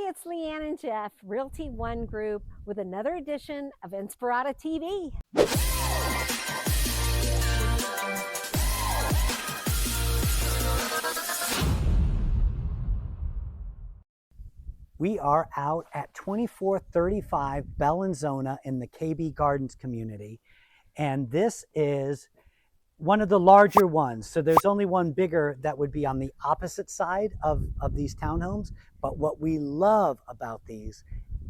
it's Leanne and Jeff, Realty One Group, with another edition of Inspirada TV. We are out at 2435 Bellinzona in the KB Gardens community. And this is one of the larger ones. So there's only one bigger that would be on the opposite side of these townhomes. But what we love about these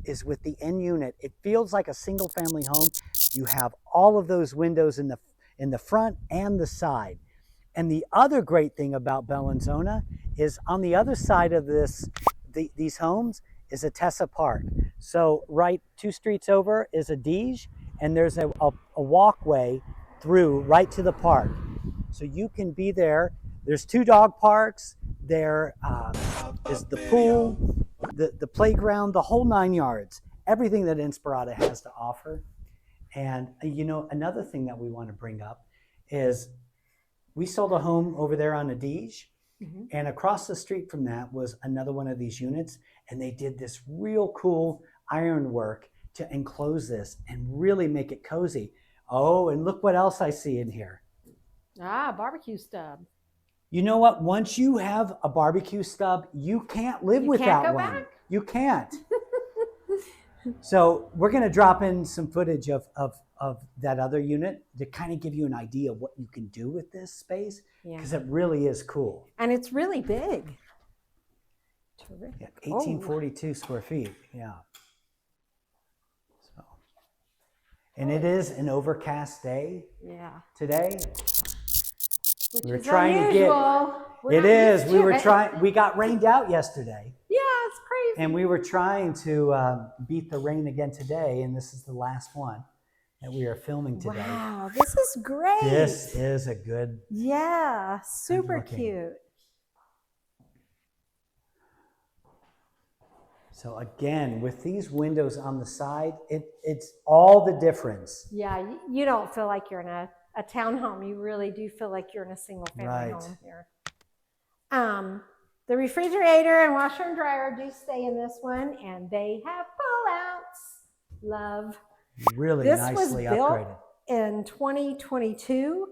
is with the end unit, it feels like a single family home. You have all of those windows in the front and the side. And the other great thing about Bellinzona is on the other side of these homes is a Tessa Park. So right 2 streets over is a Dige, and there's a walkway through right to the park. So you can be there. There's 2 dog parks. There is the pool, the playground, the whole 9 yards. Everything that Inspirada has to offer. And you know, another thing that we want to bring up is we sold a home over there on a Dige. Mm-hmm. And across the street from that was another one of these units, and they did this real cool ironwork to enclose this and really make it cozy. Oh, and look what else I see in here. Ah, barbecue stub. You know what? Once you have a barbecue stub, you can't live without one. Back? You can't. So we're going to drop in some footage of that other unit to kind of give you an idea of what you can do with this space, because it really is cool. And it's really big. Terrific. Yeah, 1842 square feet. Yeah. So, and it is an overcast day. Yeah. Today. Which we were is trying unusual. to get. It is. We were trying. We got rained out yesterday. Yeah, it's crazy. And we were trying to beat the rain again today, and this is the last one that we are filming today. Wow, this is great. This is a good. Yeah, super cute. So again, with these windows on the side, it's all the difference. Yeah, you don't feel like you're in a townhome. You really do feel like you're in a single family home here. The refrigerator and washer and dryer do stay in this one, and they have pull-outs. Love. Really this nicely was built upgraded. In 2022.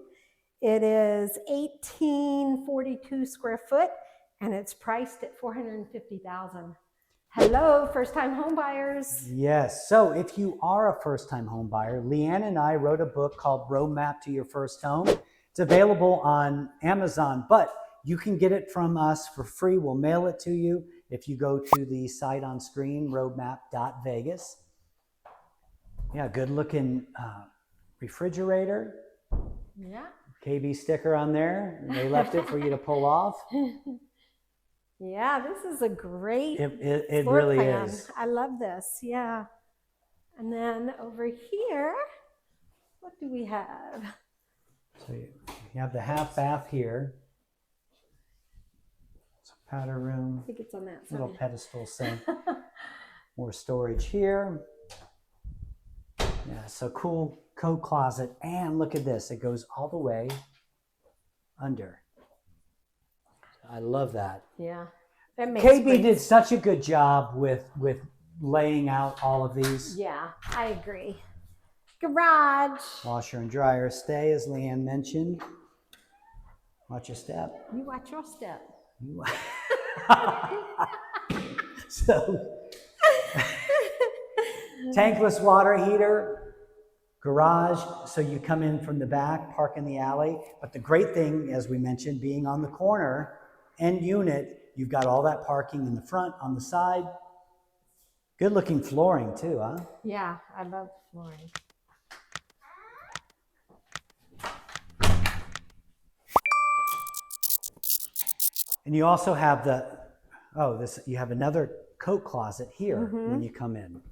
It is 1842 square foot, and it's priced at $450,000. Hello, first-time home buyers. Yes. So if you are a first-time home buyer, Leanne and I wrote a book called Roadmap to Your First Home. It's available on Amazon, but you can get it from us for free. We'll mail it to you if you go to the site on screen, roadmap.vegas. Yeah, good-looking refrigerator. Yeah. KB sticker on there. They left it for you to pull off. Yeah, this is a great it floor really plan. is. I love this. Yeah. And then over here, what do we have? So you have the half bath here. It's a powder room. I think it's on that side. Little pedestal sink. More storage here. Yeah, so cool coat closet. And look at this. It goes all the way under. I love that. Yeah. That makes KB did such a good job with laying out all of these. Yeah, I agree. Garage. Washer and dryer stay, as Leanne mentioned. Watch your step. You watch your step. So, tankless water heater, garage. So you come in from the back, park in the alley. But the great thing, as we mentioned, being on the corner end unit, you've got all that parking in the front, on the side. Good looking flooring too, huh? Yeah, I love flooring. And you also have you have another coat closet here when you come in.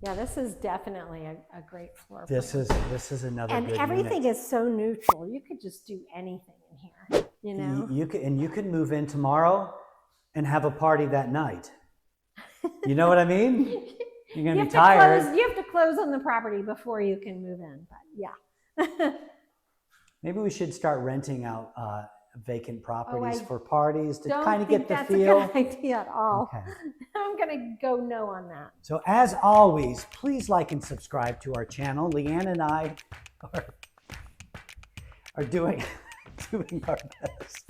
Yeah, this is definitely a great floor This plan. is another and good everything unit. is so neutral. You could just do anything in here, you know? You could move in tomorrow and have a party that night. You know what I mean? You're going to be tired. You have to close on the property before you can move in, but yeah. Maybe we should start renting out vacant properties I for parties to Don't kind of think get the that's feel. a good idea at all. Okay. I'm gonna go no on that. So as always, please like and subscribe to our channel. Leanne and I are doing our best.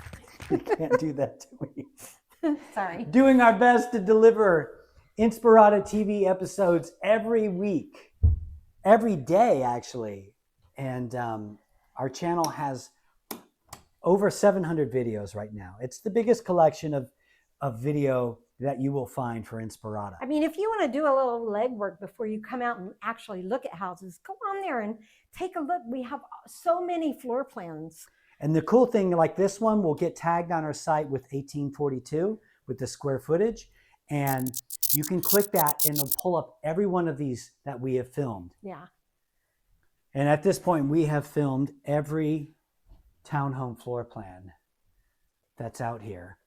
You can't do that to me. Sorry. Doing our best to deliver Inspirada TV episodes every week, every day actually. And our channel has over 700 videos right now. It's the biggest collection of video that you will find for Inspirada. I mean, if you want to do a little legwork before you come out and actually look at houses, go on there and take a look. We have so many floor plans. And the cool thing, like this one, will get tagged on our site with 1842 with the square footage. And you can click that and it'll pull up every one of these that we have filmed. Yeah. And at this point, we have filmed every townhome floor plan that's out here.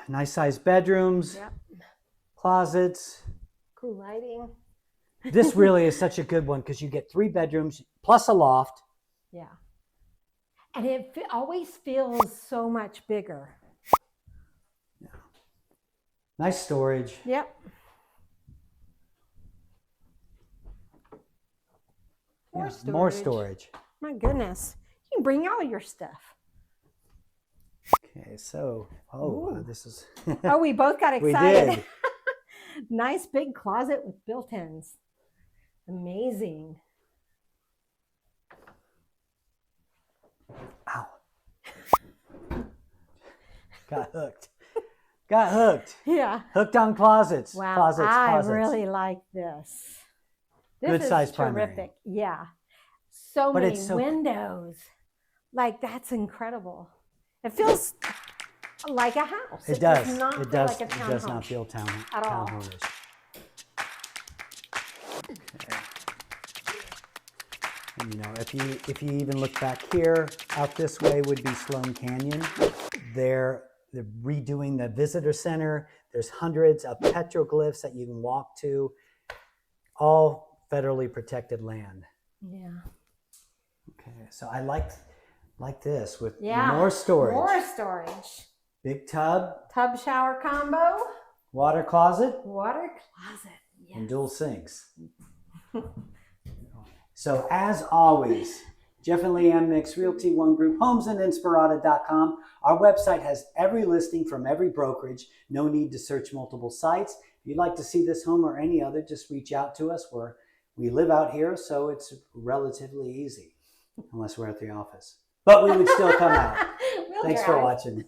Nice sized bedrooms, Yep. closets. Cool lighting. This really is such a good one because you get 3 bedrooms plus a loft. Yeah. And it always feels so much bigger. Yeah. Nice storage. Yep. More storage. More storage. My goodness. You can bring all your stuff. Okay, so, this is... Oh, we both got We excited. did. Nice big closet with built-ins. Amazing. Ow. Got hooked. Got hooked. Yeah. Hooked on closets. Wow. Closets. I really like this. Good This size is primary. terrific. Yeah. So But many it's so- windows. Like, that's incredible. It feels like a house. It does. Does not It feel does. like a It does townhome. not feel At all. townhome-ish. Okay. And, if you even look back here, out this way would be Sloan Canyon. They're redoing the visitor center. There's hundreds of petroglyphs that you can walk to. All federally protected land. Yeah. Okay, so I like this with Yeah. more storage. More storage. Big tub, Tub shower combo. water closet, Water closet. Yes. and dual sinks. So as always, Jeff and Leanne Mix Realty One Group Homes and Inspirada.com. Our website has every listing from every brokerage. No need to search multiple sites. If you'd like to see this home or any other, just reach out to us. We live out here, so it's relatively easy, unless we're at the office. But we would still come out. We'll Thanks for drive. watching.